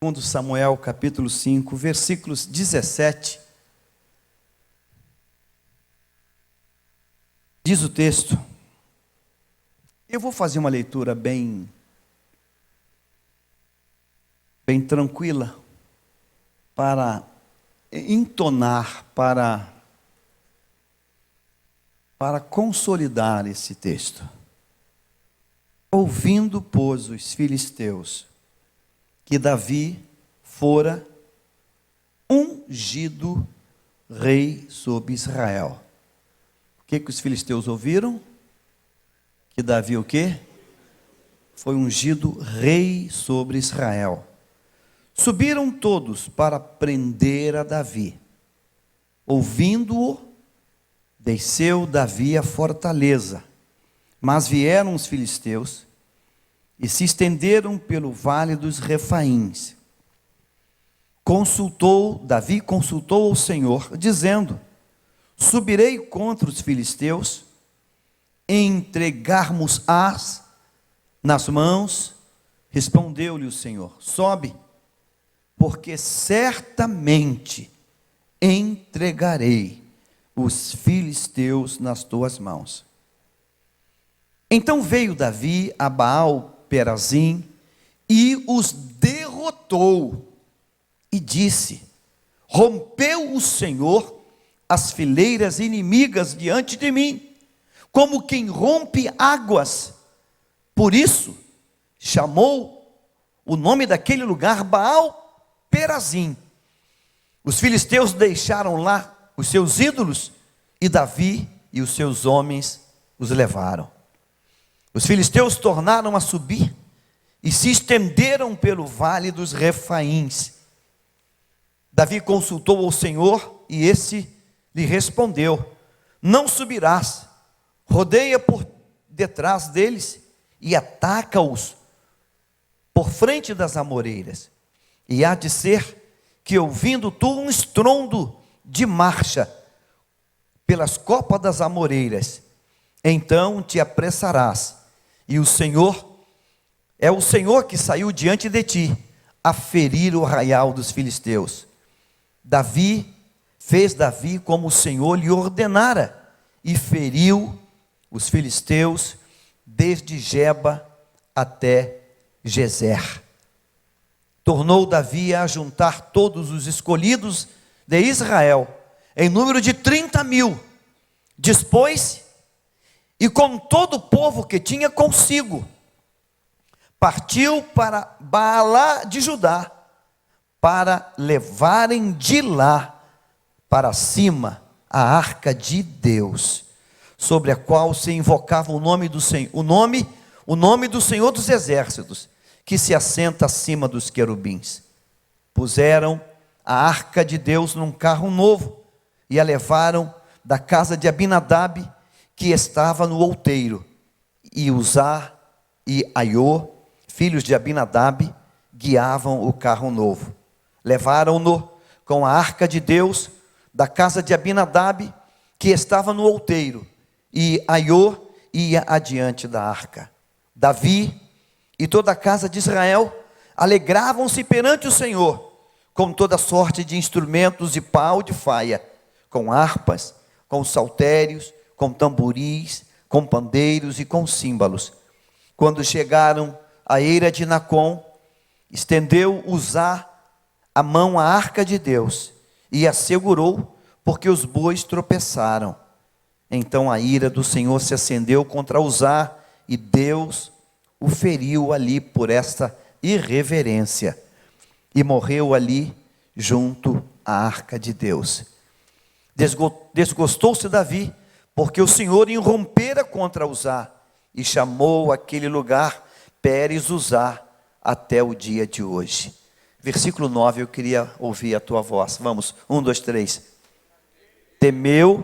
Segundo Samuel, capítulo 5, versículos 17. Diz o texto. Eu vou fazer uma leitura bem tranquila para entonar, para consolidar esse texto. Ouvindo, pois, os filisteus que Davi fora ungido rei sobre Israel. O que os filisteus ouviram? Que Davi o quê? Foi ungido rei sobre Israel. Subiram todos para prender a Davi. Ouvindo-o, desceu Davi à fortaleza. Mas vieram os filisteus e se estenderam pelo vale dos Refaíns. Davi consultou ao Senhor, dizendo: subirei contra os filisteus, entregarmos-ás nas mãos. Respondeu-lhe o Senhor: sobe, porque certamente entregarei os filisteus nas tuas mãos. Então veio Davi a Baal-Perazim e os derrotou, e disse: rompeu o Senhor as fileiras inimigas diante de mim, como quem rompe águas. Por isso chamou o nome daquele lugar Baal-Perazim. Os filisteus deixaram lá os seus ídolos, e Davi e os seus homens os levaram. Os filisteus tornaram a subir e se estenderam pelo vale dos Refaíns. Davi consultou ao Senhor e esse lhe respondeu: não subirás, rodeia por detrás deles e ataca-os por frente das amoreiras. E há de ser que, ouvindo tu um estrondo de marcha pelas copas das amoreiras, então te apressarás, e o Senhor que saiu diante de ti a ferir o arraial dos filisteus. Fez Davi como o Senhor lhe ordenara, e feriu os filisteus desde Geba até Gezer. Tornou Davi a juntar todos os escolhidos de Israel, em número de 30.000, dispôs-se, e com todo o povo que tinha consigo, partiu para Baalá de Judá, para levarem de lá para cima a arca de Deus, sobre a qual se invocava o nome do Senhor, o nome do Senhor dos Exércitos, que se assenta acima dos querubins. Puseram a arca de Deus num carro novo e a levaram da casa de Abinadab, que estava no outeiro, e Uzá e Aiô, filhos de Abinadab, guiavam o carro novo. Levaram-no com a arca de Deus da casa de Abinadab, que estava no outeiro, e Aiô ia adiante da arca. Davi e toda a casa de Israel alegravam-se perante o Senhor, com toda sorte de instrumentos de pau de faia, com harpas, com saltérios, com tamboris, com pandeiros e com símbolos. Quando chegaram à eira de Nacon, estendeu Uzá a mão à arca de Deus e a segurou, porque os bois tropeçaram. Então a ira do Senhor se acendeu contra Uzá, e Deus o feriu ali por esta irreverência, e morreu ali junto à arca de Deus. Desgostou-se Davi, porque o Senhor irrompera contra Uzá, e chamou aquele lugar Pérez Uzá até o dia de hoje. Versículo 9, eu queria ouvir a tua voz. Vamos, 1, 2, 3. Temeu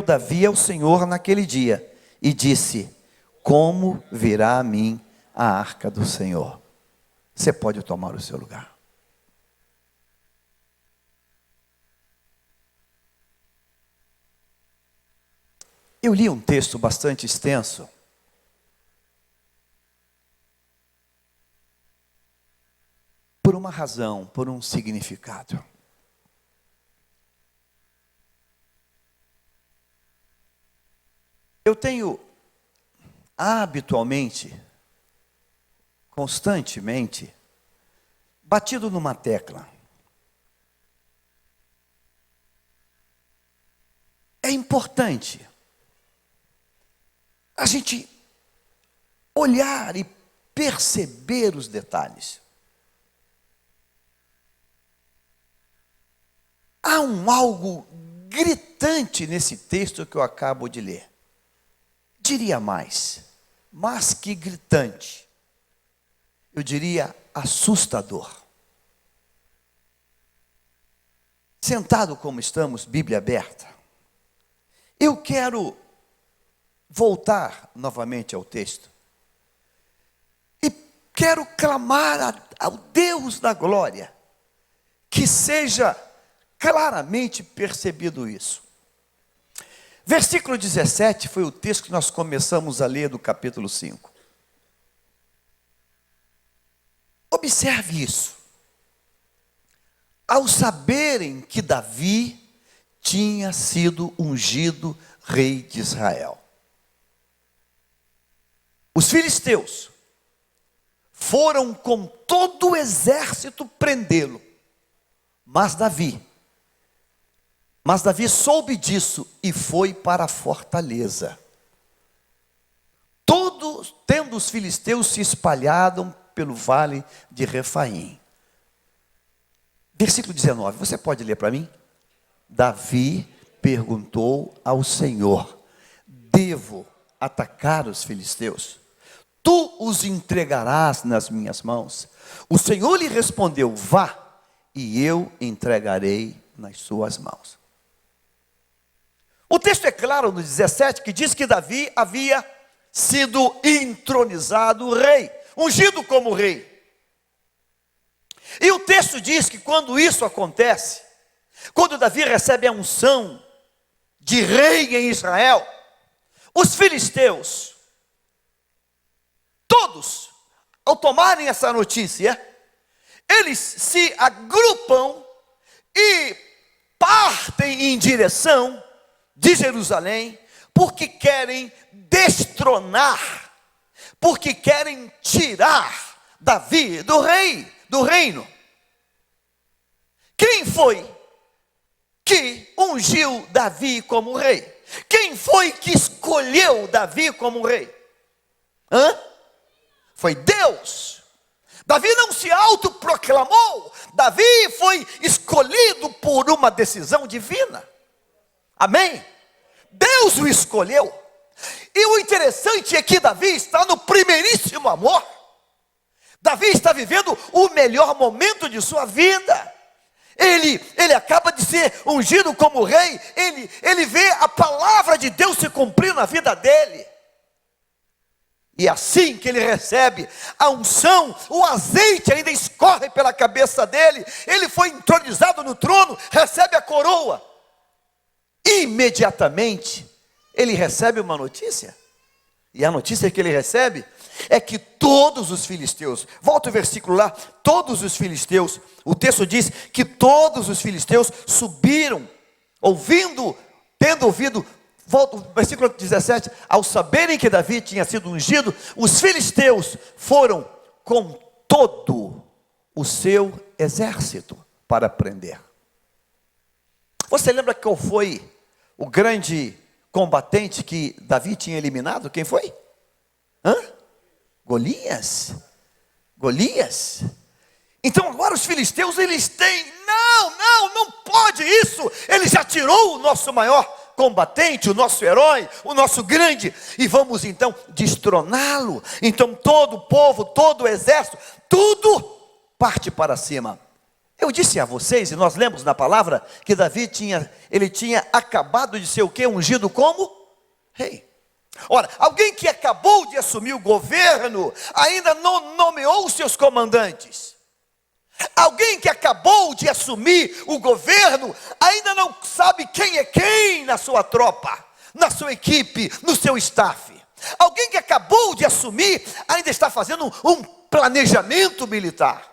Davi ao Senhor naquele dia, e disse: como virá a mim a arca do Senhor? Você pode tomar o seu lugar. Eu li um texto bastante extenso, por uma razão, por um significado. Eu tenho habitualmente, constantemente, batido numa tecla. É importante a gente olhar e perceber os detalhes. Há algo gritante nesse texto que eu acabo de ler. Diria mais que gritante, eu diria assustador. Sentado como estamos, Bíblia aberta, eu quero voltar novamente ao texto e quero clamar ao Deus da glória que seja claramente percebido isso. Versículo 17 foi o texto que nós começamos a ler do capítulo 5. Observe isso. Ao saberem que Davi tinha sido ungido rei de Israel, os filisteus foram com todo o exército prendê-lo, mas Davi soube disso e foi para a fortaleza. Todos, tendo os filisteus se espalhado pelo vale de Refaim. Versículo 19, você pode ler para mim? Davi perguntou ao Senhor: devo atacar os filisteus? Tu os entregarás nas minhas mãos? O Senhor lhe respondeu: vá, e eu entregarei nas suas mãos. O texto é claro no 17 que diz que Davi havia sido entronizado rei, ungido como rei. E o texto diz que quando isso acontece, quando Davi recebe a unção de rei em Israel, os filisteus, todos, ao tomarem essa notícia, eles se agrupam e partem em direção de Jerusalém, porque querem destronar, porque querem tirar Davi do reino. Quem foi que ungiu Davi como rei? Quem foi que escolheu Davi como rei? Foi Deus. Davi não se autoproclamou, Davi foi escolhido por uma decisão divina. Amém? Deus o escolheu. E o interessante é que Davi está no primeiríssimo amor. Davi está vivendo o melhor momento de sua vida. Ele acaba de ser ungido como rei. Ele vê a palavra de Deus se cumprir na vida dele. E assim que ele recebe a unção, o azeite ainda escorre pela cabeça dele. Ele foi entronizado no trono, recebe a coroa. Imediatamente, ele recebe uma notícia. E a notícia que ele recebe é que todos os filisteus, volta o versículo lá, todos os filisteus, o texto diz que todos os filisteus subiram, tendo ouvido, volta o versículo 17, ao saberem que Davi tinha sido ungido, os filisteus foram com todo o seu exército para prender. Você lembra qual foi o grande combatente que Davi tinha eliminado? Quem foi? Golias. Então agora os filisteus, eles têm, não pode isso. Ele já tirou o nosso maior combatente, o nosso herói, o nosso grande, e vamos então destroná-lo. Então todo o povo, todo o exército, tudo parte para cima. Eu disse a vocês, e nós lemos na palavra, que Davi tinha acabado de ser o quê? Ungido como rei. Ora, alguém que acabou de assumir o governo, ainda não nomeou os seus comandantes. Alguém que acabou de assumir o governo, ainda não sabe quem é quem na sua tropa, na sua equipe, no seu staff. Alguém que acabou de assumir, ainda está fazendo um planejamento militar.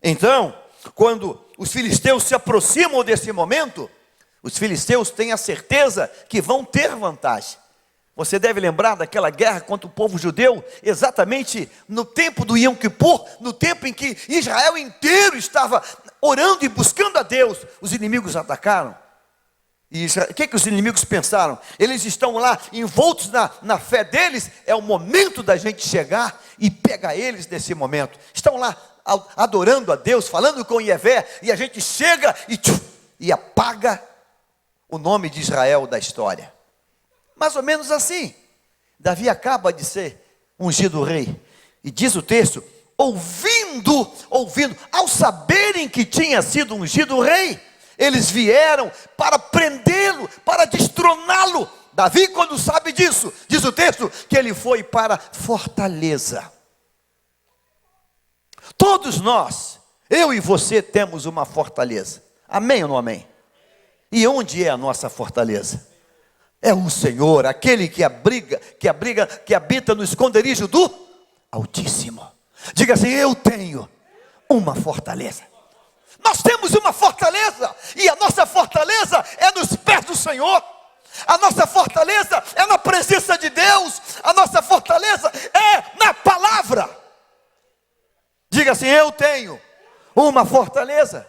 Então, quando os filisteus se aproximam desse momento, os filisteus têm a certeza que vão ter vantagem. Você deve lembrar daquela guerra contra o povo judeu, exatamente no tempo do Yom Kippur, no tempo em que Israel inteiro estava orando e buscando a Deus. Os inimigos atacaram. E o que os inimigos pensaram? Eles estão lá envoltos na fé deles, é o momento da gente chegar e pegar eles nesse momento. Estão lá adorando a Deus, falando com Yahvé, e a gente chega e apaga o nome de Israel da história. Mais ou menos assim. Davi acaba de ser ungido rei, e diz o texto, ouvindo, ao saberem que tinha sido ungido rei, eles vieram para prendê-lo, para destroná-lo. Davi, quando sabe disso, diz o texto, que ele foi para fortaleza. Todos nós, eu e você, temos uma fortaleza. Amém ou não amém? E onde é a nossa fortaleza? É o Senhor, aquele que habita no esconderijo do Altíssimo. Diga assim, eu tenho uma fortaleza. Nós temos uma fortaleza, e a nossa fortaleza é nos pés do Senhor. A nossa fortaleza é na presença de Deus. A nossa fortaleza é na palavra. Diga assim, eu tenho uma fortaleza.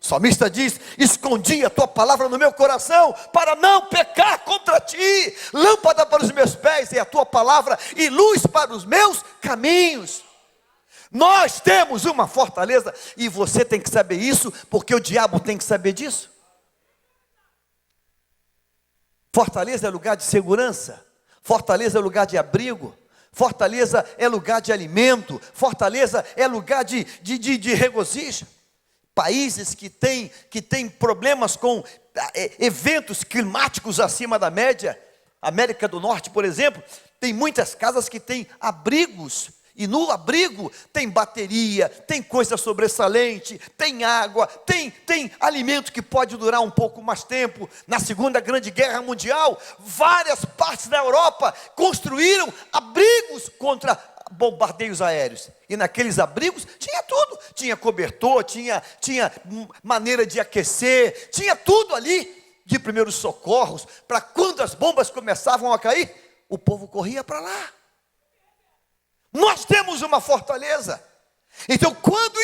O salmista diz, escondi a tua palavra no meu coração, para não pecar contra ti. Lâmpada para os meus pés é a tua palavra, e luz para os meus caminhos. Nós temos uma fortaleza, e você tem que saber isso, porque o diabo tem que saber disso. Fortaleza é lugar de segurança, fortaleza é lugar de abrigo, fortaleza é lugar de alimento, fortaleza é lugar de regozijo. Países que têm problemas com eventos climáticos acima da média, América do Norte, por exemplo, tem muitas casas que têm abrigos, e no abrigo tem bateria, tem coisa sobressalente, tem água, tem alimento que pode durar um pouco mais tempo. Na Segunda Grande Guerra Mundial, várias partes da Europa construíram abrigos contra bombardeios aéreos, e naqueles abrigos tinha tudo, tinha cobertor, tinha maneira de aquecer, tinha tudo ali, de primeiros socorros, para quando as bombas começavam a cair, o povo corria para lá. Nós temos uma fortaleza. Então quando o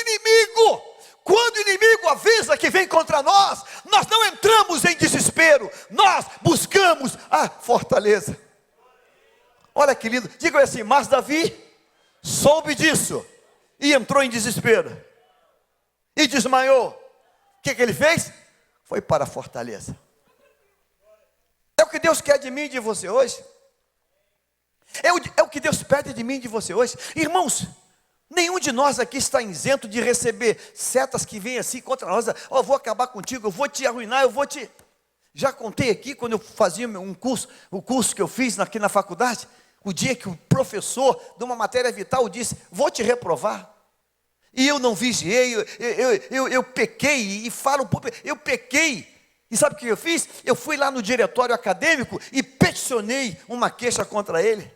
inimigo avisa que vem contra nós, nós não entramos em desespero, nós buscamos a fortaleza. Olha que lindo, diga assim, mas Davi soube disso, e entrou em desespero, e desmaiou. O que ele fez? Foi para a fortaleza. É o que Deus quer de mim e de você hoje. É o que Deus pede de mim e de você hoje. Irmãos, nenhum de nós aqui está isento de receber setas que vêm assim contra nós. Eu vou acabar contigo, eu vou te arruinar, eu vou te... Já contei aqui, quando eu fazia o curso que eu fiz aqui na faculdade, o dia que o professor de uma matéria vital disse, vou te reprovar. E eu não vigiei, eu pequei, e falo, eu pequei. E sabe o que eu fiz? Eu fui lá no diretório acadêmico e peticionei uma queixa contra ele.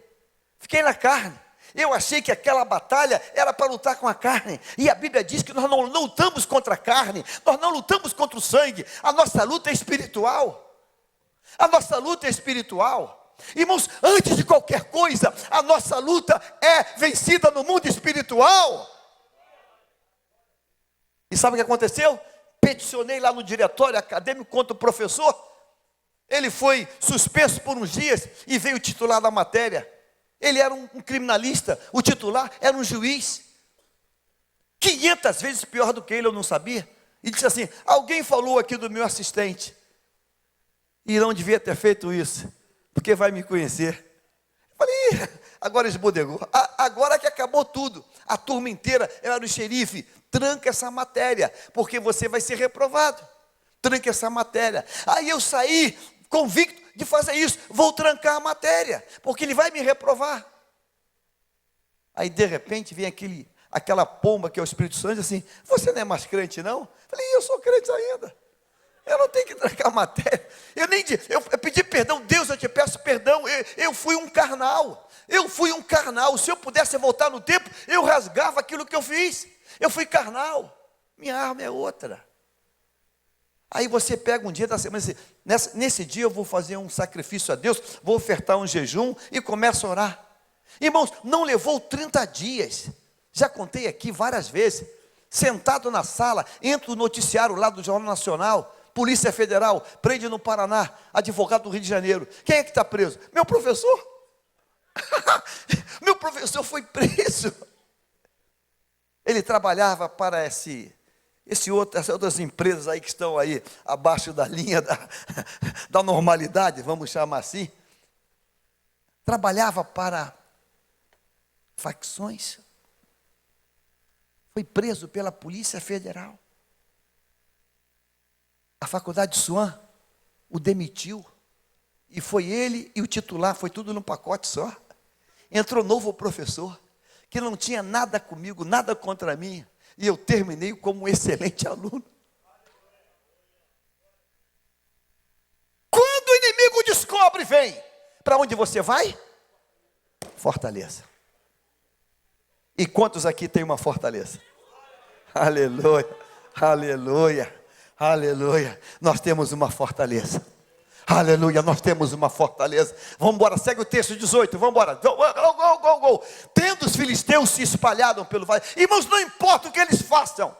Fiquei na carne. Eu achei que aquela batalha era para lutar com a carne. E a Bíblia diz que nós não lutamos contra a carne, nós não lutamos contra o sangue. A nossa luta é espiritual. A nossa luta é espiritual. Irmãos, antes de qualquer coisa, a nossa luta é vencida no mundo espiritual. E sabe o que aconteceu? Peticionei lá no diretório acadêmico contra o professor. Ele foi suspenso por uns dias e veio titular da matéria. Ele era um criminalista, o titular era um juiz. 500 vezes pior do que ele, eu não sabia. E disse assim, alguém falou aqui do meu assistente. E não devia ter feito isso, porque vai me conhecer. Eu falei, agora esbodegou. Agora que acabou tudo. A turma inteira era o xerife. Tranca essa matéria, porque você vai ser reprovado. Tranca essa matéria. Aí eu saí convicto de fazer isso. Vou trancar a matéria, porque ele vai me reprovar. Aí de repente vem aquela pomba que é o Espírito Santo, assim, você não é mais crente não? Eu falei, eu sou crente ainda. Eu não tenho que trancar a matéria. Eu pedi perdão, Deus, eu te peço perdão. Eu fui um carnal. Se eu pudesse voltar no tempo, eu rasgava aquilo que eu fiz. Eu fui carnal, minha arma é outra. Aí você pega um dia da semana e diz, nesse dia eu vou fazer um sacrifício a Deus, vou ofertar um jejum e começa a orar. Irmãos, não levou 30 dias, já contei aqui várias vezes, sentado na sala, entra o noticiário lá do Jornal Nacional, Polícia Federal, prende no Paraná, advogado do Rio de Janeiro. Quem é que está preso? Meu professor. Meu professor foi preso. Ele trabalhava para essas outras empresas aí que estão aí abaixo da linha da normalidade, vamos chamar assim. Trabalhava para facções. Foi preso pela Polícia Federal. A faculdade de Suan o demitiu. E foi ele e o titular, foi tudo num pacote só. Entrou novo professor, que não tinha nada comigo, nada contra mim. E eu terminei como um excelente aluno. Quando o inimigo descobre, vem. Para onde você vai? Fortaleza. E quantos aqui tem uma fortaleza? Aleluia, aleluia, aleluia. Nós temos uma fortaleza. Aleluia, nós temos uma fortaleza. Vamos embora, segue o texto 18, vamos embora. Go. Tendo os filisteus se espalhado pelo vale. Irmãos, não importa o que eles façam.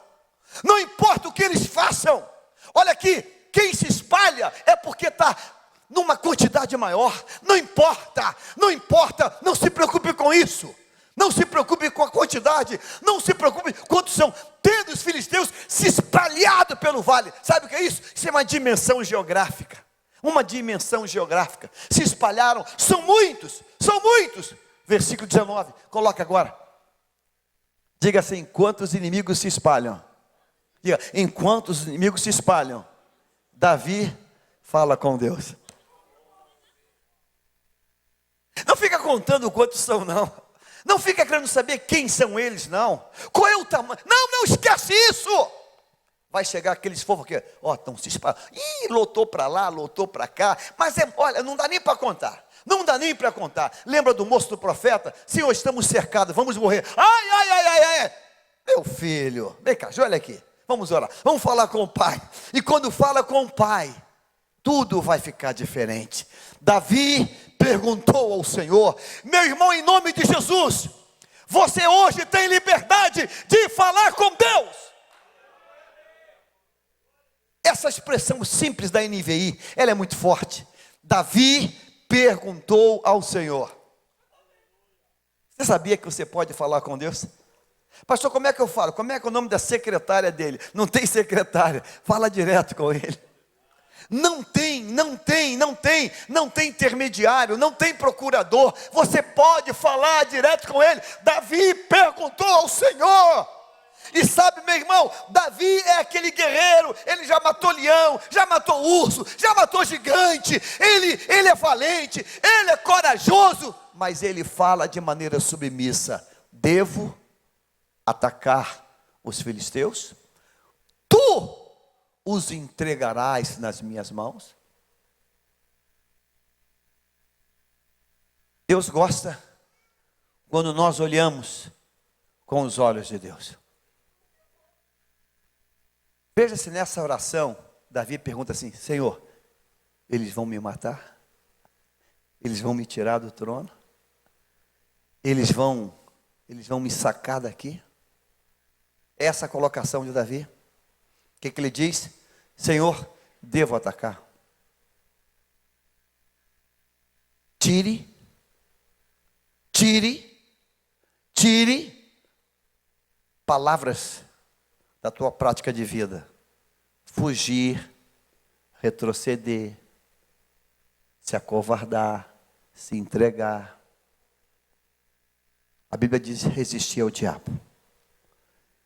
Não importa o que eles façam. Olha aqui, quem se espalha é porque está numa quantidade maior. Não importa, não se preocupe com isso. Não se preocupe com a quantidade, não se preocupe quantos são. Tendo os filisteus se espalhado pelo vale. Sabe o que é isso? Isso é uma dimensão geográfica. Uma dimensão geográfica. Se espalharam, são muitos. Versículo 19, coloca agora. Diga assim, enquanto os inimigos se espalham. Diga, enquanto os inimigos se espalham, Davi fala com Deus. Não fica contando quantos são, não. Não fica querendo saber quem são eles, não. Qual é o tamanho? Não esquece isso. Vai chegar aqueles fofoqueiros, estão se espalhando. Lotou para lá, lotou para cá. Mas olha, não dá nem para contar. Não dá nem para contar. Lembra do moço do profeta? Senhor, estamos cercados, vamos morrer. Ai. Meu filho, vem cá, olha aqui. Vamos orar, vamos falar com o pai. E quando fala com o pai, tudo vai ficar diferente. Davi perguntou ao Senhor, meu irmão, em nome de Jesus, você hoje tem liberdade de falar com Deus. Essa expressão simples da NVI, ela é muito forte. Davi perguntou ao Senhor. Você sabia que você pode falar com Deus? Pastor, como é que eu falo? Como é que é o nome da secretária dele? Não tem secretária, fala direto com ele. Não tem intermediário, não tem procurador. Você pode falar direto com ele. Davi perguntou ao Senhor. E sabe, meu irmão, Davi é aquele guerreiro. Ele já matou leão, já matou urso, já matou gigante. Ele é valente, ele é corajoso. Mas ele fala de maneira submissa. Devo atacar os filisteus? Tu os entregarás nas minhas mãos? Deus gosta quando nós olhamos com os olhos de Deus. Veja se nessa oração, Davi pergunta assim, Senhor, eles vão me matar? Eles vão me tirar do trono? Eles vão me sacar daqui? Essa é a colocação de Davi. O que ele diz? Senhor, devo atacar. Tire palavras da tua prática de vida. Fugir, retroceder, se acovardar, se entregar. A Bíblia diz resistir ao diabo.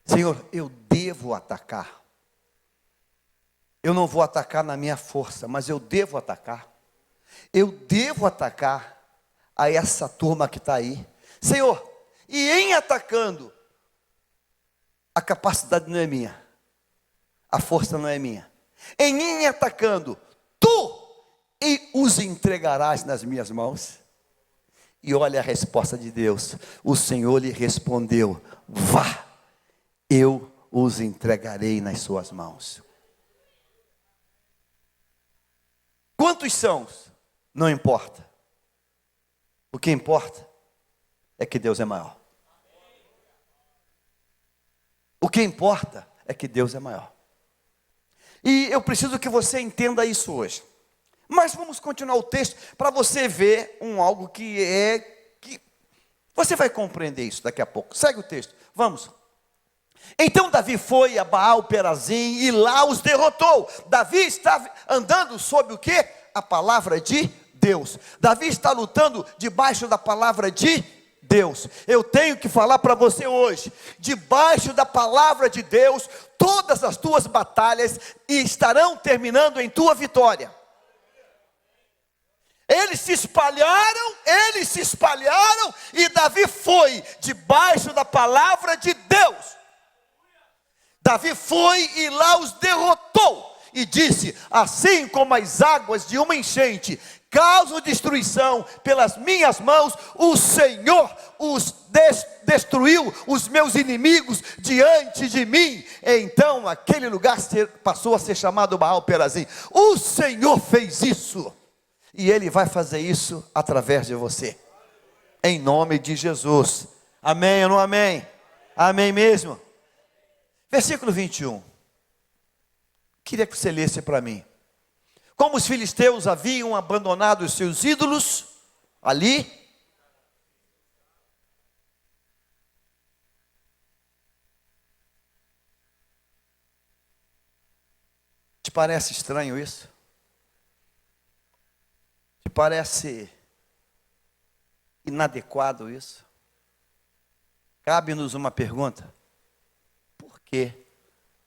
Senhor, eu devo atacar. Eu não vou atacar na minha força, mas eu devo atacar. Eu devo atacar a essa turma que está aí. Senhor, e em atacando, a capacidade não é minha. A força não é minha. Em atacando, tu os entregarás nas minhas mãos. E olha a resposta de Deus. O Senhor lhe respondeu, vá, eu os entregarei nas suas mãos. Quantos são? Não importa. O que importa é que Deus é maior. O que importa é que Deus é maior. E eu preciso que você entenda isso hoje. Mas vamos continuar o texto para você ver algo que você vai compreender isso daqui a pouco. Segue o texto. Vamos. Então Davi foi a Baal-Perazim e lá os derrotou. Davi estava andando sob o quê? A palavra de Deus. Davi está lutando debaixo da palavra de Deus. Eu tenho que falar para você hoje, debaixo da palavra de Deus, todas as tuas batalhas estarão terminando em tua vitória. Eles se espalharam e Davi foi debaixo da palavra de Deus. Davi foi e lá os derrotou e disse: assim como as águas de uma enchente causam destruição pelas minhas mãos, o Senhor os destruiu, os meus inimigos diante de mim. Então aquele lugar passou a ser chamado Baal-Perazim. O Senhor fez isso e Ele vai fazer isso através de você, em nome de Jesus. Amém ou não amém? Amém mesmo? Versículo 21. Queria que você lesse para mim. Como os filisteus haviam abandonado os seus ídolos ali, te parece estranho isso? Te parece inadequado isso? Cabe-nos uma pergunta: por quê?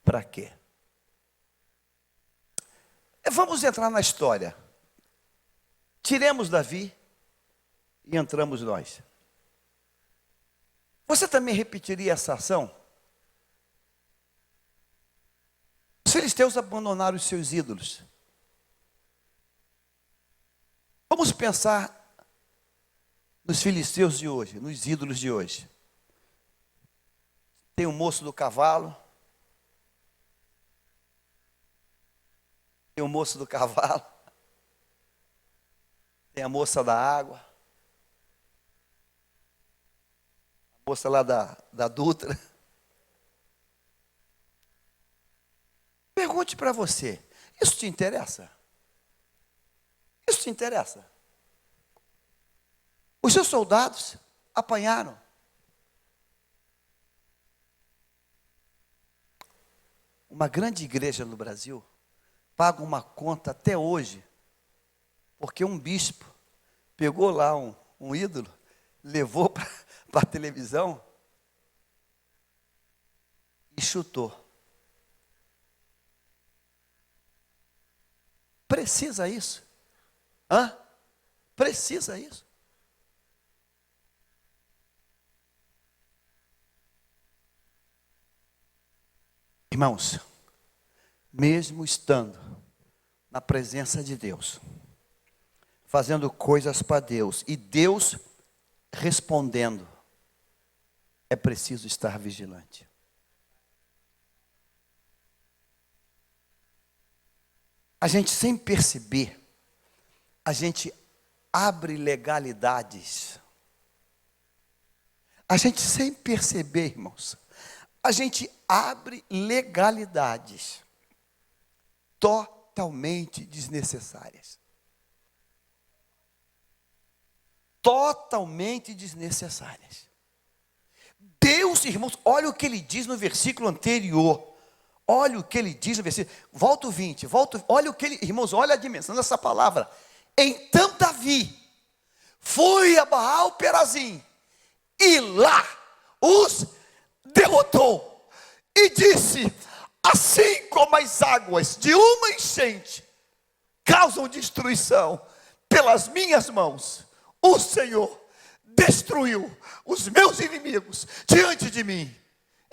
Para quê? Vamos entrar na história. Tiremos Davi e entramos nós. Você também repetiria essa ação? Os filisteus abandonaram os seus ídolos. Vamos pensar nos filisteus de hoje, nos ídolos de hoje. Tem o moço do cavalo. Tem o moço do cavalo. Tem a moça da água. A moça lá da Dutra. Pergunte para você: isso te interessa? Isso te interessa? Os seus soldados apanharam. Uma grande igreja no Brasil paga uma conta até hoje, porque um bispo pegou lá um ídolo, levou para a televisão e chutou. Precisa isso? Precisa isso? Irmãos, mesmo estando na presença de Deus, fazendo coisas para Deus, e Deus respondendo, é preciso estar vigilante. A gente, sem perceber, a gente abre legalidades. A gente, sem perceber, irmãos, a gente abre legalidades totalmente desnecessárias. Totalmente desnecessárias. Deus, irmãos, olha o que ele diz no versículo anterior. Olha o que ele diz no versículo. Volta o 20, olha o que ele, irmãos, olha a dimensão dessa palavra. Então Davi foi a Baal-Perazim e lá os derrotou e disse: assim como as águas de uma enchente causam destruição pelas minhas mãos, o Senhor destruiu os meus inimigos diante de mim.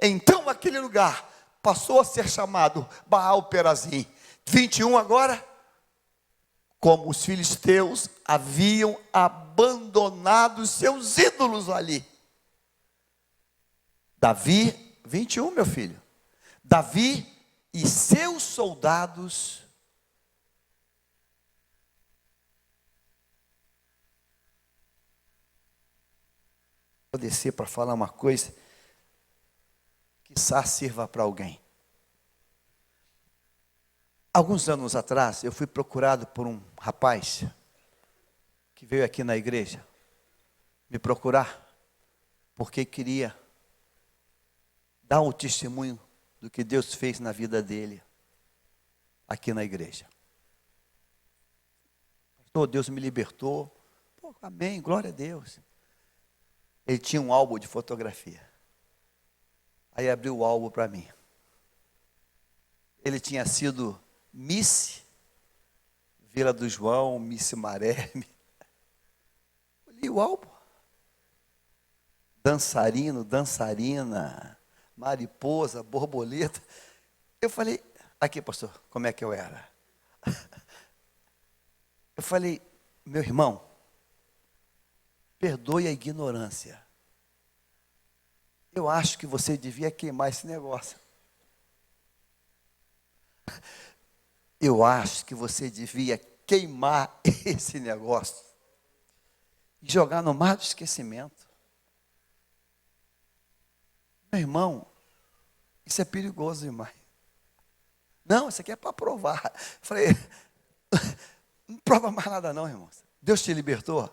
Então aquele lugar passou a ser chamado Baal-Perazim. 21 agora. Como os filisteus haviam abandonado os seus ídolos ali, Davi 21, meu filho. Davi e seus soldados vou descer para falar uma coisa que sirva para alguém. Alguns anos atrás, eu fui procurado por um rapaz que veio aqui na igreja me procurar porque queria dar um testemunho do que Deus fez na vida dele aqui na igreja. Pastor, Deus me libertou. Pô, amém, glória a Deus. Ele tinha um álbum de fotografia. Aí abriu o álbum para mim. Ele tinha sido Miss Vila do João, Miss Maré. Eu li o álbum. Dançarino, dançarina, mariposa, borboleta. Eu falei, aqui pastor, como é que eu era? Eu falei, meu irmão, perdoe a ignorância. Eu acho que você devia queimar esse negócio. Eu acho que você devia queimar esse negócio e jogar no mar do esquecimento. Meu irmão, isso é perigoso demais. Não, isso aqui é para provar. Eu falei, não prova mais nada não, irmão. Deus te libertou.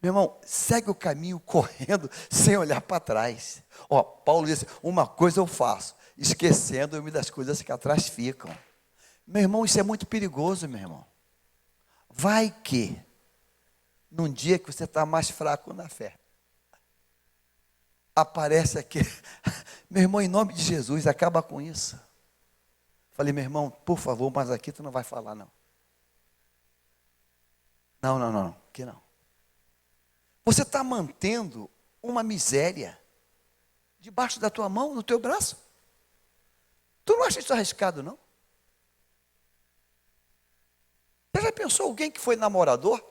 Meu irmão, segue o caminho correndo, sem olhar para trás. Ó, Paulo disse, uma coisa eu faço, esquecendo-me das coisas que atrás ficam. Meu irmão, isso é muito perigoso, meu irmão. Vai que, num dia que você está mais fraco na fé, aparece aqui, meu irmão, em nome de Jesus, acaba com isso. Falei, meu irmão, por favor, mas aqui tu não vai falar não. Não, aqui não. Você está mantendo uma miséria debaixo da tua mão, no teu braço. Tu não acha isso arriscado, não? Você já pensou alguém que foi namorador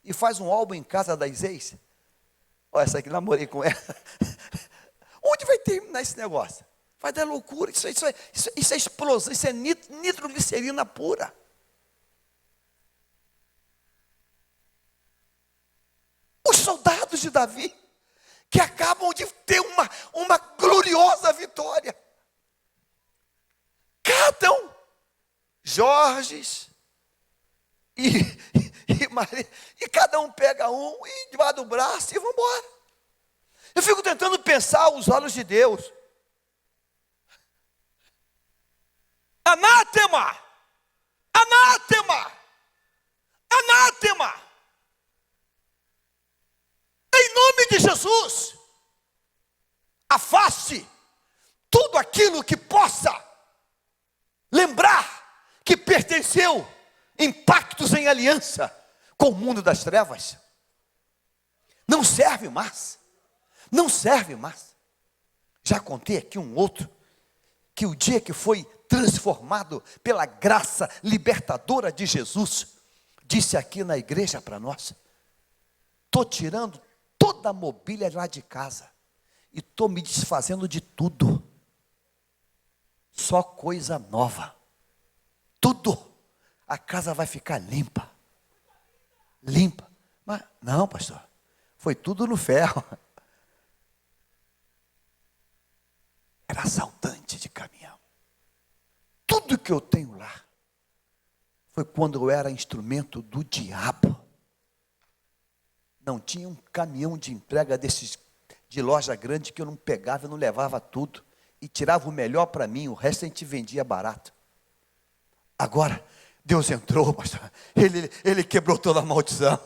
e faz um álbum em casa das ex? Olha, essa aqui, namorei com ela. Onde vai terminar esse negócio? Vai dar loucura, isso é explosão, isso é nitroglicerina pura. Os soldados de Davi, que acabam de ter uma gloriosa vitória. Cada um, Jorges e Maria, e cada um pega um e debaixo do braço e vão embora. Eu fico tentando pensar os olhos de Deus. Anátema! Anátema! Anátema! Em nome de Jesus, afaste tudo aquilo que possa lembrar que pertenceu em pactos em aliança com o mundo das trevas. Não serve mais. Não serve mais. Já contei aqui um outro, que o dia que foi transformado pela graça libertadora de Jesus, disse aqui na igreja para nós, estou tirando toda a mobília lá de casa, e estou me desfazendo de tudo, só coisa nova, tudo, a casa vai ficar limpa, mas não pastor, foi tudo no ferro, era assaltante de caminhão, tudo que eu tenho lá, foi quando eu era instrumento do diabo. Não tinha um caminhão de entrega desses de loja grande que eu não pegava, eu não levava tudo. E tirava o melhor para mim, o resto a gente vendia barato. Agora, Deus entrou, pastor. Ele quebrou toda a maldição.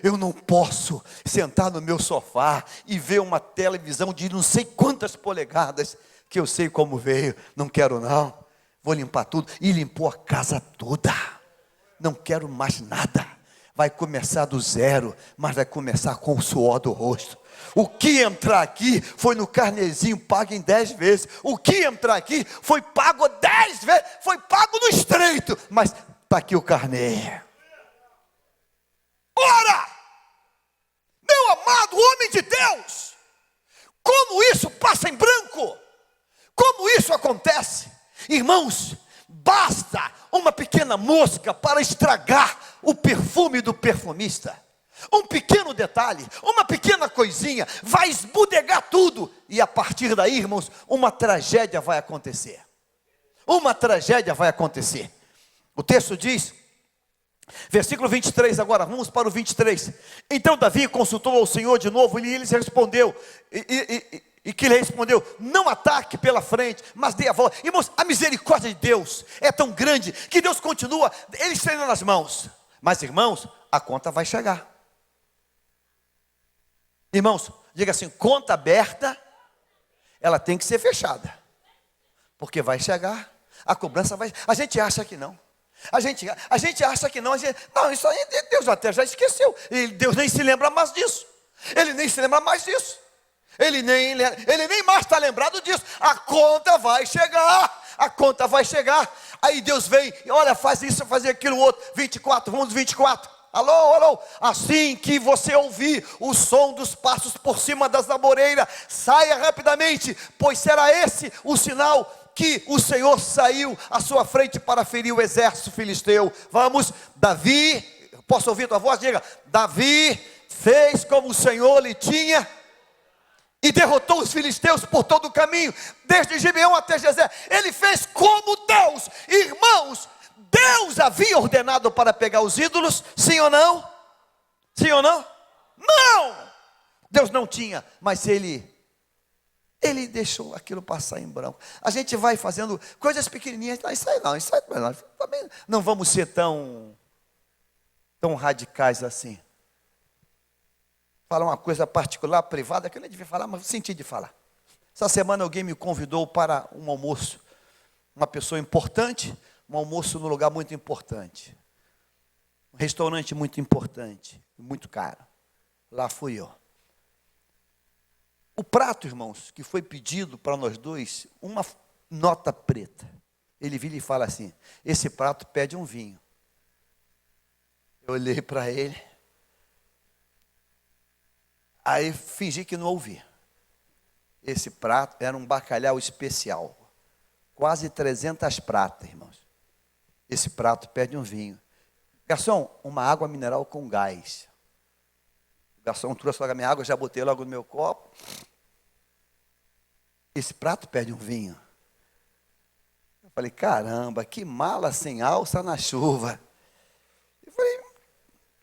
Eu não posso sentar no meu sofá e ver uma televisão de não sei quantas polegadas, que eu sei como veio. Não quero não. Vou limpar tudo. E limpou a casa toda. Não quero mais nada. Vai começar do zero, mas vai começar com o suor do rosto. O que entrar aqui foi no carnezinho pago em 10 vezes. O que entrar aqui foi pago 10 vezes, foi pago no estreito, mas está aqui o carnê. Ora, meu amado homem de Deus, como isso passa em branco? Como isso acontece? Irmãos, basta uma pequena mosca para estragar o perfume do perfumista. Um pequeno detalhe, uma pequena coisinha, vai esbudegar tudo. E a partir daí, irmãos, uma tragédia vai acontecer. Uma tragédia vai acontecer. O texto diz, versículo 23 agora, vamos para o 23. Então Davi consultou ao Senhor de novo, e ele respondeu, e que ele respondeu, não ataque pela frente, mas dê a volta. Irmãos, a misericórdia de Deus é tão grande, que Deus continua, ele estendendo as mãos. Mas irmãos, a conta vai chegar. Irmãos, diga assim, conta aberta, ela tem que ser fechada, porque vai chegar, a cobrança vai, a gente acha que não. A gente acha que não, não, isso aí Deus até já esqueceu, e Deus nem se lembra mais disso, Ele nem se lembra mais disso, Ele nem mais está lembrado disso. A conta vai chegar, a conta vai chegar. Aí Deus vem, e olha, faz isso, faz aquilo outro. 24, vamos 24. Alô, alô, assim que você ouvir o som dos passos por cima das amoreiras, saia rapidamente, pois será esse o sinal que o Senhor saiu à sua frente para ferir o exército filisteu. Vamos, Davi, posso ouvir tua voz? Diga, Davi fez como o Senhor lhe tinha, e derrotou os filisteus por todo o caminho, desde Gibeão até Gezer. Ele fez como Deus, irmãos. Deus havia ordenado para pegar os ídolos, sim ou não? Sim ou não? Não! Deus não tinha, mas Ele deixou aquilo passar em branco. A gente vai fazendo coisas pequenininhas, isso aí não, também não vamos ser tão radicais assim. Falar uma coisa particular, privada, que eu nem devia falar, mas senti de falar. Essa semana alguém me convidou para um almoço, uma pessoa importante, um almoço num lugar muito importante, um restaurante muito importante, muito caro. Lá fui eu. O prato, irmãos, que foi pedido para nós dois, uma nota preta. Ele vira e fala assim, esse prato pede um vinho. Eu olhei para ele, aí fingi que não ouvi. Esse prato era um bacalhau especial, quase 300 pratas, irmãos. Esse prato pede um vinho. Garçom, uma água mineral com gás. O garçom trouxe logo a minha água, já botei logo no meu copo. Esse prato pede um vinho. Eu falei, caramba, que mala sem alça na chuva. Eu falei,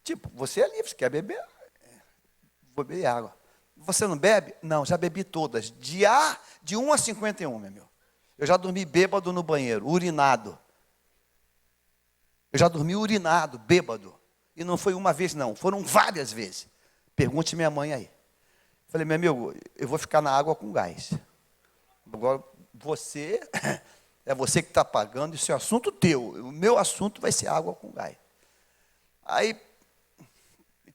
tipo, você é livre, você quer beber? Vou beber água. Você não bebe? Não, já bebi todas. De 1 a 51, meu. Eu já dormi bêbado no banheiro, urinado. Eu já dormi urinado, bêbado. E não foi uma vez não, foram várias vezes. Pergunte minha mãe aí. Falei, meu amigo, eu vou ficar na água com gás. Agora, é você que está pagando, isso é assunto teu. O meu assunto vai ser água com gás. Aí,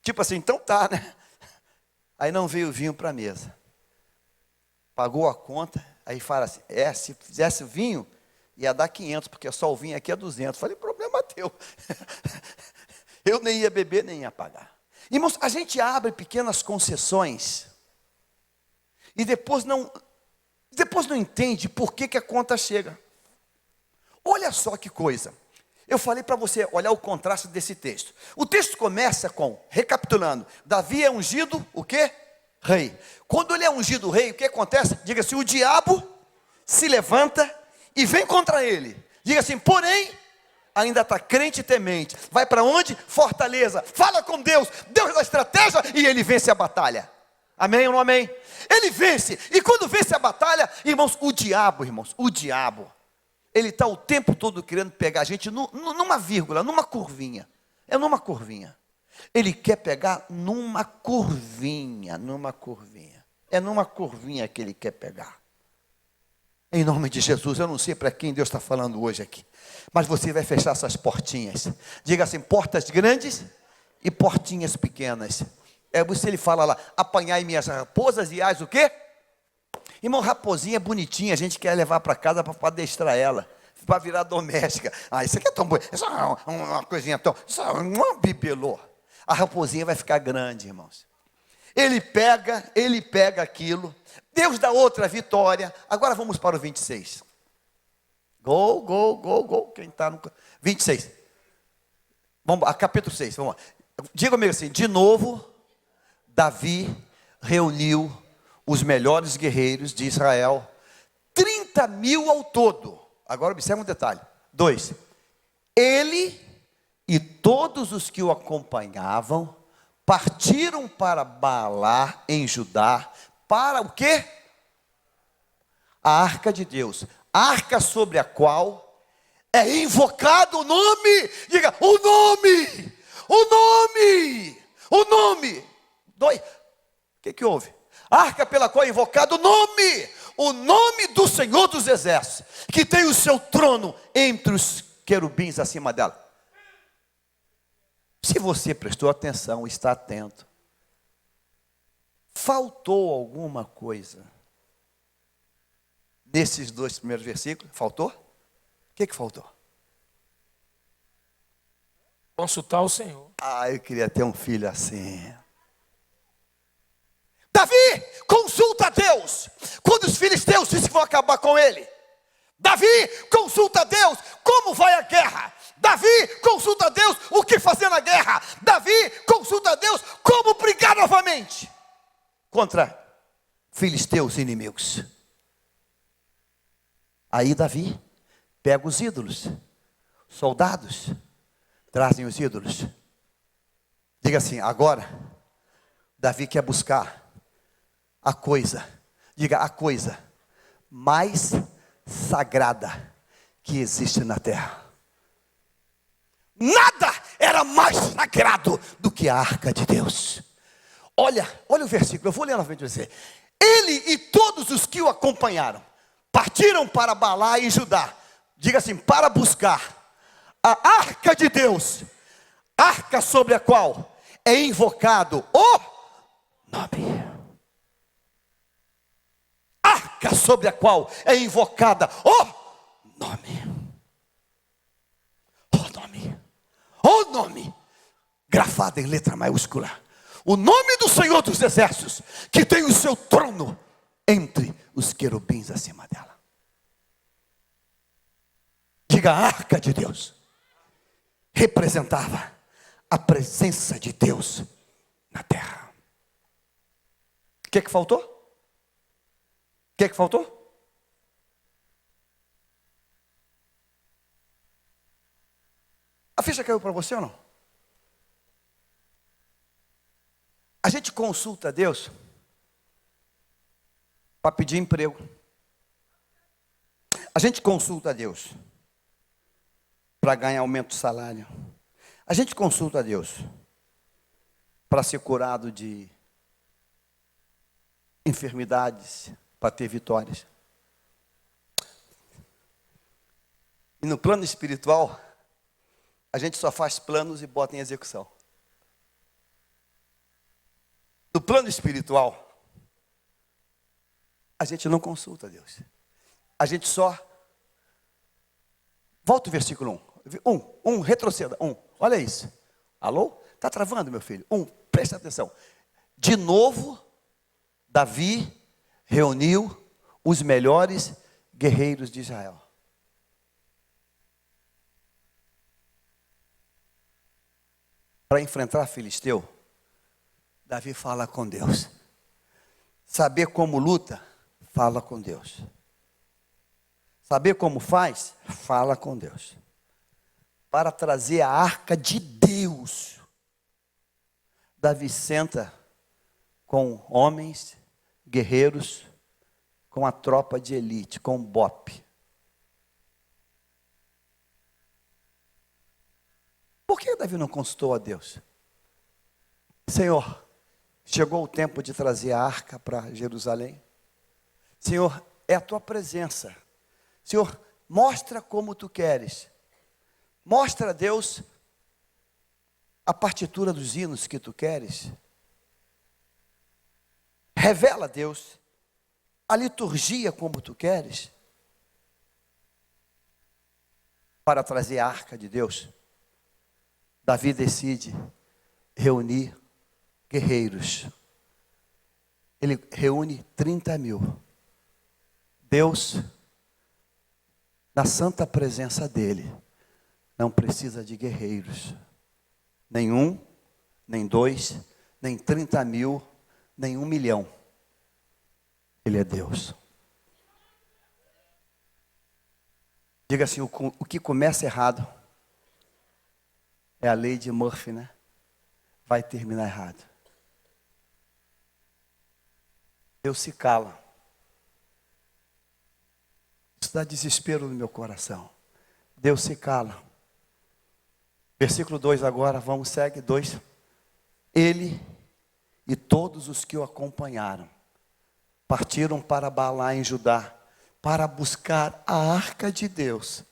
tipo assim, então tá, né? Aí não veio vinho para a mesa. Pagou a conta, aí fala assim, se fizesse vinho, ia dar 500, porque só o vinho aqui é 200. Falei, problema teu. Eu nem ia beber, nem ia pagar. Irmãos, a gente abre pequenas concessões, e depois não entende por que a conta chega. Olha só que coisa. Eu falei para você olhar o contraste desse texto. O texto começa com, recapitulando, Davi é ungido, o quê? Rei. Quando ele é ungido rei, o que acontece? Diga assim, o diabo se levanta e vem contra ele. Diga assim, porém, ainda está crente e temente. Vai para onde? Fortaleza. Fala com Deus. Deus dá estratégia e ele vence a batalha. Amém ou não amém? Ele vence. E quando vence a batalha, irmãos, o diabo, ele está o tempo todo querendo pegar a gente numa vírgula, numa curvinha. É numa curvinha. Ele quer pegar numa curvinha. É numa curvinha que ele quer pegar. Em nome de Jesus, eu não sei para quem Deus está falando hoje aqui, mas você vai fechar essas portinhas. Diga assim, portas grandes e portinhas pequenas. É você, ele fala lá, apanhai minhas raposas e as o quê? Irmão, raposinha é bonitinha, a gente quer levar para casa para adestrar ela, para virar doméstica. Isso aqui é tão bom, isso é uma coisinha tão, isso é um bibelô. A raposinha vai ficar grande, irmãos. Ele pega aquilo. Deus dá outra vitória. Agora vamos para o 26. Gol. Quem está no 26? Vamos, a capítulo 6, vamos lá. Diga comigo assim, de novo, Davi reuniu os melhores guerreiros de Israel, 30.000 ao todo. Agora observe um detalhe. 2. Ele e todos os que o acompanhavam partiram para Baalá em Judá, para o quê? A arca de Deus, a arca sobre a qual é invocado o nome, diga, o nome. 2. O que houve? A arca pela qual é invocado o nome do Senhor dos Exércitos, que tem o seu trono entre os querubins acima dela. Se você prestou atenção, está atento, faltou alguma coisa nesses 2 primeiros versículos? Faltou? O que faltou? Consultar o Senhor. Eu queria ter um filho assim. Davi consulta a Deus quando os filisteus dizem que vão acabar com ele. Davi consulta a Deus como vai a guerra. Davi consulta a Deus o que fazer na guerra. Davi consulta a Deus como brigar novamente contra filisteus inimigos. Aí Davi pega os ídolos, soldados trazem os ídolos. Diga assim, agora Davi quer buscar a coisa, diga, a coisa mais sagrada que existe na terra. Nada era mais sagrado do que a arca de Deus. Olha o versículo, eu vou ler novamente para você. Ele e todos os que o acompanharam partiram para Baalá em Judá. Diga assim, para buscar a arca de Deus, arca sobre a qual é invocado o nome. Arca sobre a qual é invocada o nome. O nome, grafado em letra maiúscula. O nome do Senhor dos Exércitos, que tem o seu trono entre os querubins acima dela. Diga, a arca de Deus representava a presença de Deus na terra. O que faltou? O que faltou? A ficha caiu para você ou não? A gente consulta a Deus para pedir emprego. A gente consulta a Deus para ganhar aumento de salário. A gente consulta a Deus para ser curado de enfermidades, para ter vitórias. E no plano espiritual, a gente só faz planos e bota em execução. No plano espiritual, a gente não consulta a Deus. A gente só... Volta o versículo 1. Retroceda. 1. Olha isso. Alô? Está travando, meu filho? 1. Presta atenção. De novo, Davi reuniu os melhores guerreiros de Israel. Para enfrentar Filisteu, Davi fala com Deus. Saber como luta, fala com Deus. Saber como faz, fala com Deus. Para trazer a arca de Deus, Davi senta com homens, guerreiros, com a tropa de elite, com o BOPE. Por que Davi não consultou a Deus? Senhor, chegou o tempo de trazer a arca para Jerusalém. Senhor, é a tua presença. Senhor, mostra como tu queres. Mostra a Deus a partitura dos hinos que tu queres. Revela a Deus a liturgia como tu queres. Para trazer a arca de Deus, Davi decide reunir guerreiros ele reúne 30 mil. Deus, na santa presença dele, não precisa de guerreiros. Nem um, nem dois, nem 30 mil, nem 1 milhão. Ele é Deus. Diga assim, o que começa errado é a lei de Murphy, né? Vai terminar errado. Deus se cala. Isso dá desespero no meu coração. Deus se cala. Versículo 2 agora, vamos, segue, 2. Ele e todos os que o acompanharam partiram para Baalá em Judá, para buscar a arca de Deus,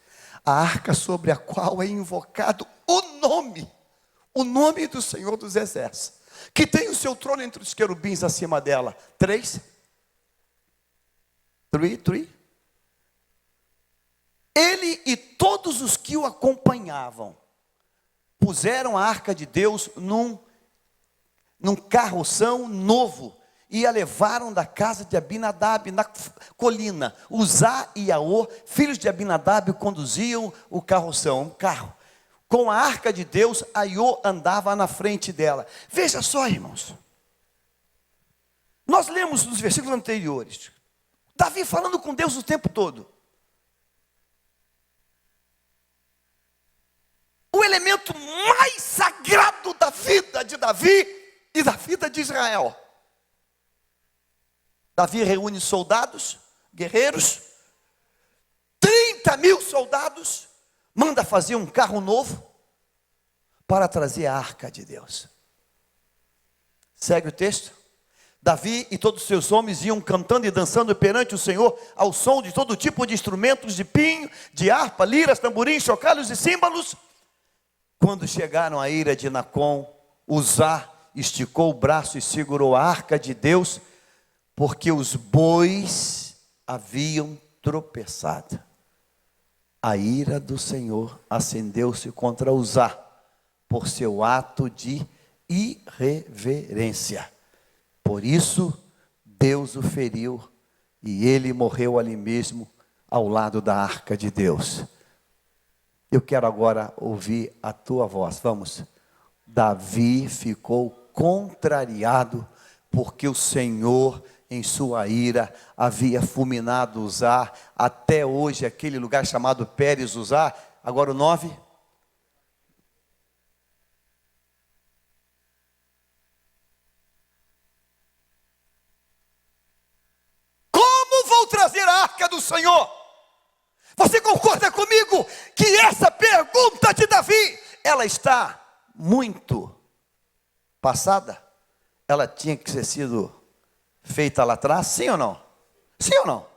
a arca sobre a qual é invocado o nome do Senhor dos Exércitos, que tem o seu trono entre os querubins acima dela. 3. Ele e todos os que o acompanhavam puseram a arca de Deus num carroção novo e a levaram da casa de Abinadab na colina. Uzá e Aô, filhos de Abinadab, conduziam o carroção, um carro. Com a arca de Deus, Aiô andava na frente dela. Veja só, irmãos. Nós lemos nos versículos anteriores, Davi falando com Deus o tempo todo. O elemento mais sagrado da vida de Davi e da vida de Israel. Davi reúne soldados, guerreiros, 30 mil soldados, manda fazer um carro novo para trazer a arca de Deus. Segue o texto. Davi e todos os seus homens iam cantando e dançando perante o Senhor ao som de todo tipo de instrumentos de pinho, de harpa, liras, tamborins, chocalhos e símbolos. Quando chegaram à ira de Nacon, Uzá esticou o braço e segurou a arca de Deus, porque os bois haviam tropeçado. A ira do Senhor acendeu-se contra Uzá, por seu ato de irreverência. Por isso, Deus o feriu, e ele morreu ali mesmo, ao lado da arca de Deus. Eu quero agora ouvir a tua voz. Vamos. Davi ficou contrariado, porque o Senhor, em sua ira, havia fulminado Uzá. Até hoje, aquele lugar chamado Pérez Uzá. Agora o 9. Como vou trazer a arca do Senhor? Você concorda comigo que essa pergunta de Davi, ela está muito passada? Ela tinha que ter sido feita lá atrás, sim ou não? Sim ou não?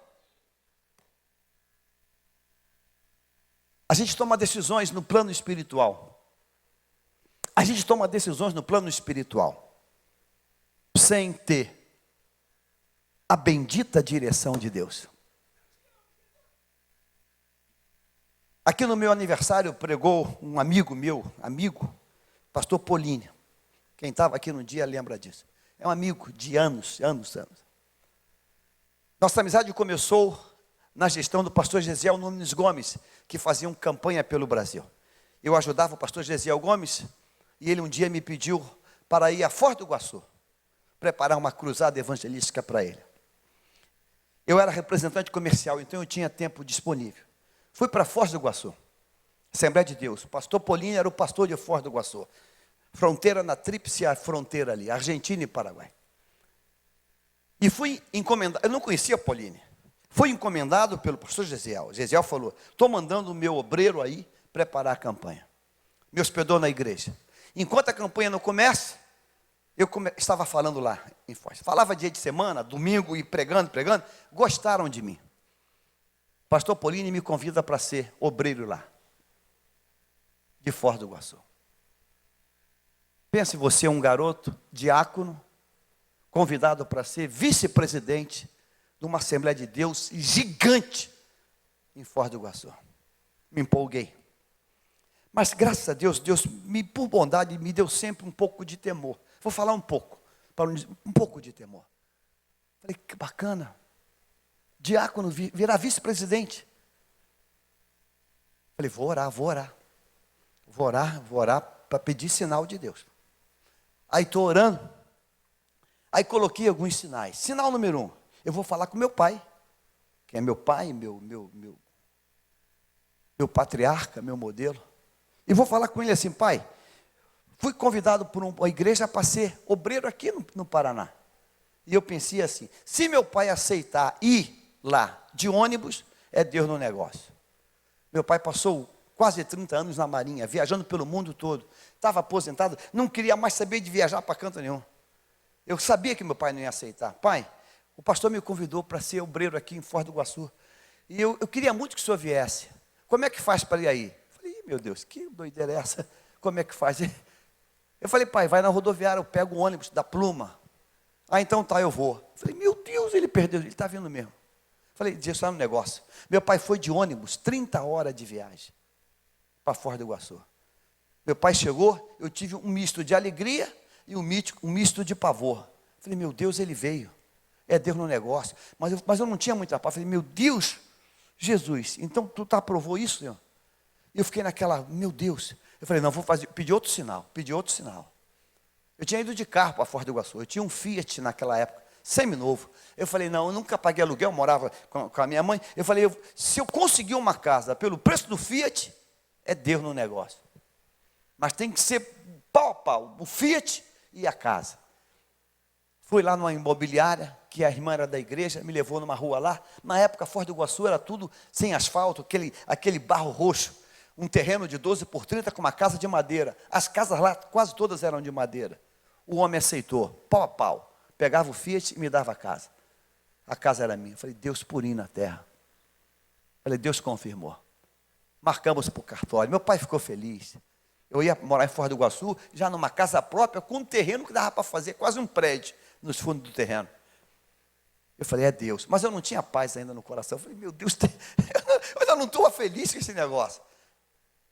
A gente toma decisões no plano espiritual. A gente toma decisões no plano espiritual sem ter a bendita direção de Deus. Aqui no meu aniversário pregou um amigo meu, pastor Polini. Quem estava aqui no dia lembra disso. É um amigo de anos. Nossa amizade começou na gestão do pastor Gesiel Nunes Gomes, que fazia uma campanha pelo Brasil. Eu ajudava o pastor Gesiel Gomes, e ele um dia me pediu para ir a Foz do Iguaçu, preparar uma cruzada evangelística para ele. Eu era representante comercial, então eu tinha tempo disponível. Fui para Foz do Iguaçu, Assembleia de Deus. O pastor Polini era o pastor de Foz do Iguaçu. Fronteira na tríplice fronteira ali, Argentina e Paraguai. E fui encomendado, eu não conhecia Polini. Fui encomendado pelo pastor Gesiel. Gesiel falou, estou mandando o meu obreiro aí preparar a campanha. Me hospedou na igreja. Enquanto a campanha não começa, estava falando lá em Foz. Falava dia de semana, domingo, e pregando. Gostaram de mim. Pastor Polini me convida para ser obreiro lá, de Foz do Iguaçu. Pense você, um garoto, diácono, convidado para ser vice-presidente de uma Assembleia de Deus gigante em Foz do Iguaçu. Me empolguei. Mas graças a Deus, por bondade, me deu sempre um pouco de temor. Vou falar um pouco de temor. Falei, que bacana. Diácono, virar vice-presidente. Falei, vou orar para pedir sinal de Deus. Aí estou orando. Aí coloquei alguns sinais. Sinal número 1, eu vou falar com meu pai, que é meu pai, meu patriarca, meu modelo. E vou falar com ele assim, pai, fui convidado por uma igreja para ser obreiro aqui no Paraná. E eu pensei assim, se meu pai aceitar ir lá de ônibus, é Deus no negócio. Meu pai passou quase 30 anos na Marinha, viajando pelo mundo todo. Estava aposentado, não queria mais saber de viajar para canto nenhum. Eu sabia que meu pai não ia aceitar. Pai, o pastor me convidou para ser obreiro aqui em Foz do Iguaçu. E eu queria muito que o senhor viesse. Como é que faz para ir aí? Eu falei, meu Deus, que doideira é essa? Como é que faz? Eu falei, pai, vai na rodoviária, eu pego o ônibus da Pluma. Ah, então tá, eu vou. Eu falei, meu Deus, ele perdeu, ele está vindo mesmo. Eu falei, deixa eu no negócio. Meu pai foi de ônibus, 30 horas de viagem para Foz do Iguaçu. Meu pai chegou, eu tive um misto de alegria e um misto de pavor. Eu falei, meu Deus, ele veio. É Deus no negócio. Mas eu não tinha muita paz. Eu falei, meu Deus, Jesus, então tu aprovou isso, Senhor? E eu fiquei naquela, meu Deus. Eu falei, não, vou pedir outro sinal. Eu tinha ido de carro para Foz do Iguaçu. Eu tinha um Fiat naquela época, seminovo. Eu falei, não, eu nunca paguei aluguel, eu morava com a minha mãe. Eu falei, se eu conseguir uma casa pelo preço do Fiat, é Deus no negócio. Mas tem que ser pau a pau, o Fiat e a casa. Fui lá numa imobiliária, que a irmã era da igreja, me levou numa rua lá. Na época, Foz do Iguaçu era tudo sem asfalto, aquele barro roxo. Um terreno de 12 por 30 com uma casa de madeira. As casas lá quase todas eram de madeira. O homem aceitou, pau a pau. Pegava o Fiat e me dava a casa. A casa era minha. Eu falei, Deus purinho na terra. Eu falei, Deus confirmou. Marcamos para o cartório. Meu pai ficou feliz. Eu ia morar em Foz do Iguaçu, já numa casa própria, com um terreno que dava para fazer quase um prédio nos fundos do terreno. Eu falei, é Deus. Mas eu não tinha paz ainda no coração. Eu falei, meu Deus, eu ainda não estou feliz com esse negócio.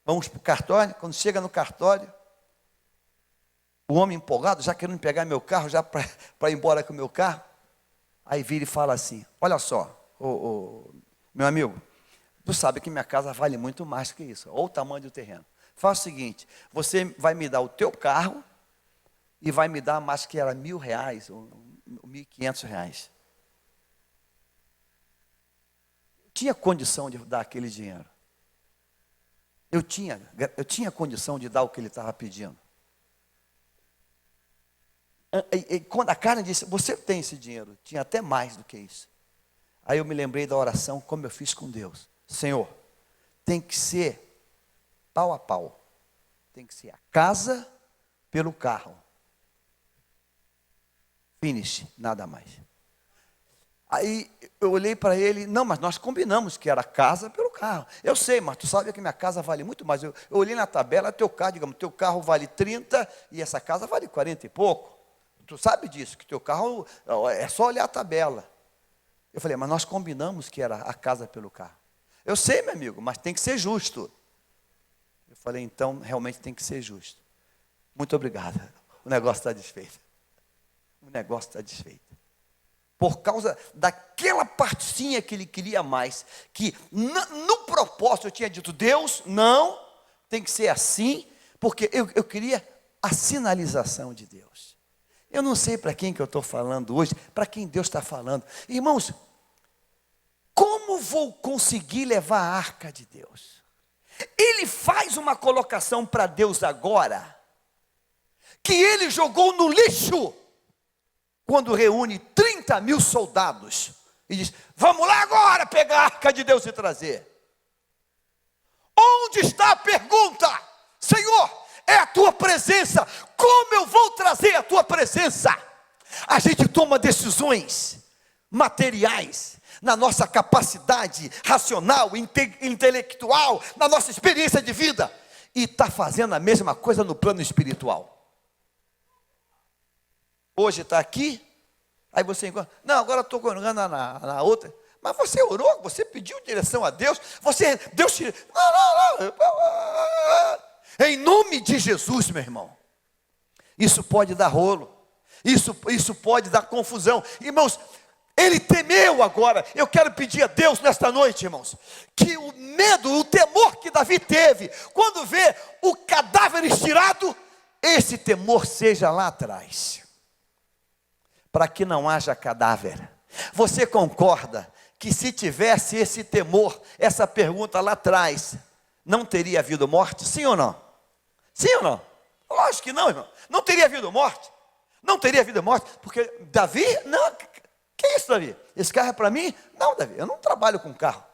Vamos para o cartório. Quando chega no cartório, o homem empolgado, já querendo pegar meu carro, já para ir embora com o meu carro. Aí vira e fala assim, olha só, meu amigo, tu sabe que minha casa vale muito mais que isso. Olha o tamanho do terreno. Faz o seguinte, você vai me dar o teu carro e vai me dar mais que era R$1.000 ou R$1.500. Eu tinha condição de dar aquele dinheiro. Eu tinha condição de dar o que ele estava pedindo. E quando a Karen disse, você tem esse dinheiro, tinha até mais do que isso. Aí eu me lembrei da oração, como eu fiz com Deus. Senhor, tem que ser pau a pau. Tem que ser a casa pelo carro. Finish, nada mais. Aí eu olhei para ele, não, mas nós combinamos que era casa pelo carro. Eu sei, mas tu sabe que minha casa vale muito mais. Eu olhei na tabela, teu carro vale 30 e essa casa vale 40 e pouco. Tu sabe disso, que teu carro, é só olhar a tabela. Eu falei, mas nós combinamos que era a casa pelo carro. Eu sei, meu amigo, mas tem que ser justo. Eu falei, então, realmente tem que ser justo. Muito obrigado. O negócio está desfeito. Por causa daquela partezinha que ele queria mais, que no propósito eu tinha dito, Deus, não, tem que ser assim, porque eu queria a sinalização de Deus. Eu não sei para quem que eu estou falando hoje, para quem Deus está falando. Irmãos, como vou conseguir levar a arca de Deus? Ele faz uma colocação para Deus agora, que ele jogou no lixo, quando reúne 30.000 soldados, e diz, vamos lá agora pegar a arca de Deus e trazer. Onde está a pergunta? Senhor, é a tua presença, como eu vou trazer a tua presença? A gente toma decisões materiais, na nossa capacidade racional, intelectual, na nossa experiência de vida, e está fazendo a mesma coisa no plano espiritual. Hoje está aqui, aí você encontra, não, agora estou orando na outra, mas você orou, você pediu direção a Deus, Deus te... Em nome de Jesus, meu irmão, isso pode dar rolo, isso pode dar confusão. Irmãos, ele temeu agora. Eu quero pedir a Deus nesta noite, irmãos, que o medo, o temor que Davi teve, quando vê o cadáver estirado, esse temor seja lá atrás, para que não haja cadáver. Você concorda que se tivesse esse temor, essa pergunta lá atrás, não teria havido morte? Sim ou não? Sim ou não? Lógico que não, irmão. Não teria havido morte. Não teria havido morte, porque Davi, não, que é isso, Davi? Esse carro é para mim? Não, Davi, eu não trabalho com carro.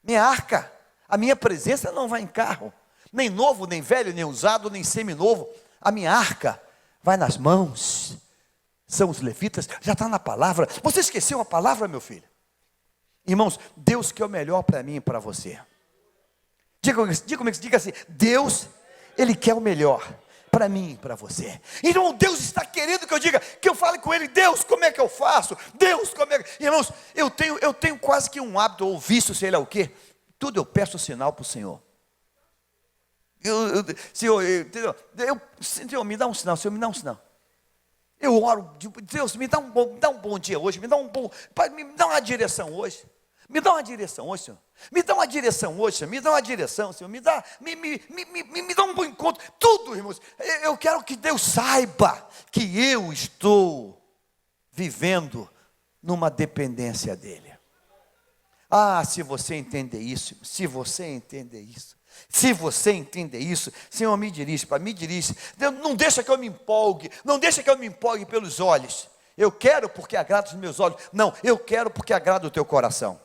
Minha arca, a minha presença não vai em carro, nem novo, nem velho, nem usado, nem seminovo. A minha arca vai nas mãos, são os levitas, já está na palavra. Você esqueceu a palavra, meu filho? Irmãos, Deus quer o melhor para mim e para você. Diga assim, Deus, Ele quer o melhor para mim e para você. Então Deus está querendo que eu diga, que eu fale com Ele, Deus, como é que eu faço? Deus, como é que... Irmãos, eu tenho quase que um hábito, ou vício, sei lá o quê. Tudo eu peço sinal para o Senhor. Senhor, me dá um sinal, Senhor, me dá um sinal. Eu oro, Deus, me dá um bom dia hoje, me dá uma direção hoje. Me dá uma direção hoje, Senhor. Me dá uma direção hoje, Senhor. Me dá uma direção, Senhor. Me dá um bom encontro. Tudo, irmãos. Eu quero que Deus saiba que eu estou vivendo numa dependência dEle. Ah, se você entender isso, se você entender isso, Senhor, me dirige, Pai, me dirige. Deus, não deixa que eu me empolgue, não deixa que eu me empolgue pelos olhos. Eu quero porque agrada os meus olhos. Não, eu quero porque agrada o teu coração.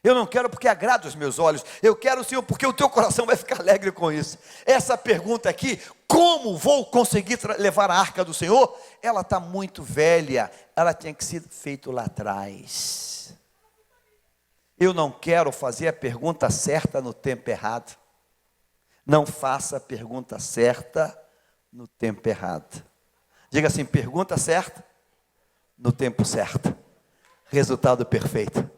Eu não quero porque agrada os meus olhos. Eu quero, Senhor, porque o teu coração vai ficar alegre com isso. Essa pergunta aqui, como vou conseguir levar a arca do Senhor? Ela está muito velha. Ela tinha que ser feita lá atrás. Eu não quero fazer a pergunta certa no tempo errado. Não faça a pergunta certa no tempo errado. Diga assim, pergunta certa no tempo certo. Resultado perfeito.